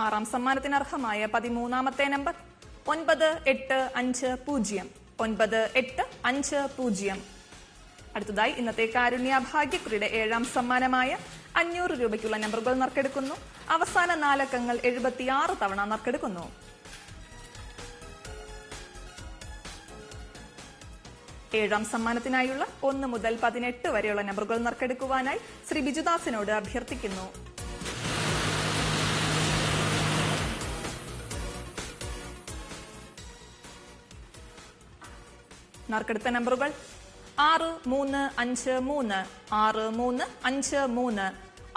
ആറാം സമ്മാനത്തിന് അർഹമായ 13ാമത്തെ നമ്പർ 9850 9850. അടുത്തതായി ഇന്നത്തെ കാരുണ്യ ഭാഗ്യക്കുറിയുടെ 7ാം സമ്മാനമായ 500 രൂപയ്ക്കുള്ള നമ്പറുകൾ നറുക്കെടുക്കുന്നു. അവസാന 4 അക്കങ്ങൾ 76 തവണ നറുക്കെടുക്കുന്നു. ഏഴാം സമ്മാനത്തിനായുള്ള 1 മുതൽ 18 വരെയുള്ള നമ്പറുകൾ നറുക്കെടുക്കുവാനായി ശ്രീ ബിജുദാസിനോട് അഭ്യർത്ഥിക്കുന്നു. നറുക്കെടുത്ത നമ്പറുകൾ 6353 6353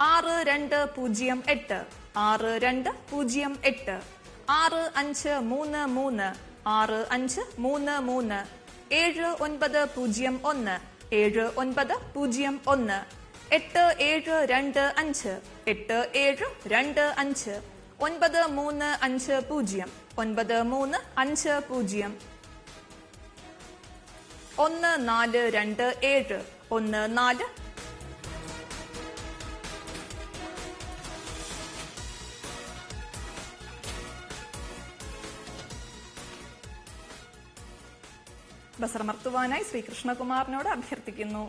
6208 6208 6533 6533 7901 7901 8725 8725 9350 9350 1427 14 ബസറമർത്തുവാനായി ശ്രീകൃഷ്ണകുമാറിനോട് അഭ്യർത്ഥിക്കുന്നു.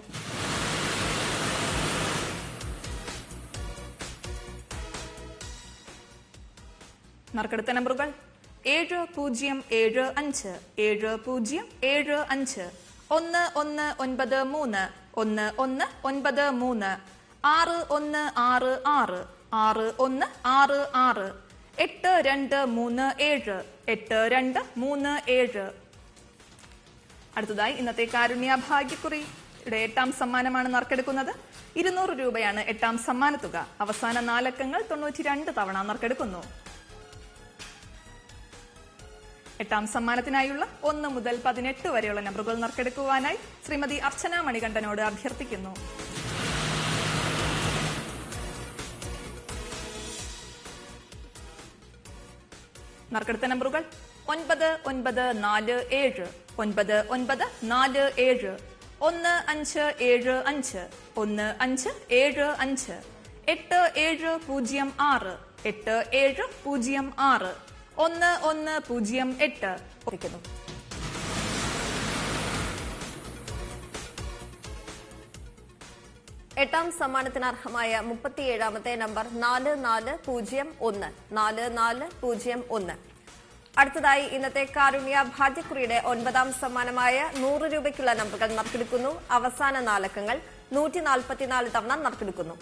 നറുക്കെടുത്ത നമ്പറുകൾ 7075 7075 1193 1193 6166 6166 8237 8237. അടുത്തതായി ഇന്നത്തെ കാരുണ്യ ഭാഗ്യക്കുറിയുടെ 8ാം സമ്മാനമാണ് നറുക്കെടുക്കുന്നത്. 200 രൂപയാണ് 8ാം സമ്മാനത്തുക. അവസാന 4 അക്കങ്ങൾ 92 തവണ നറുക്കെടുക്കുന്നു. 8ാം സമ്മാനത്തിനായുള്ള 1 മുതൽ 18 വരെയുള്ള നമ്പറുകൾ നറുക്കെടുക്കുവാനായി ശ്രീമതി അർച്ചന മണികണ്ഠനോട് അഭ്യർത്ഥിക്കുന്നു. നറുക്കെടുത്ത നമ്പറുകൾ 9947 9947 1575 1575 8706 8706 1108 കുറിക്കുന്നു. എട്ടാം സമ്മാനത്തിന് അർഹമായ 37ാമത്തെ നമ്പർ 4401 4401. അടുത്തതായി ഇന്നത്തെ കാരുണ്യ ഭാഗ്യക്കുറിയുടെ 9ാം സമ്മാനമായ 100 രൂപയ്ക്കുള്ള നമ്പറുകൾ നറുക്കെടുക്കുന്നു. അവസാന 4 അക്കങ്ങൾ 144 തവണ നറുക്കെടുക്കുന്നു.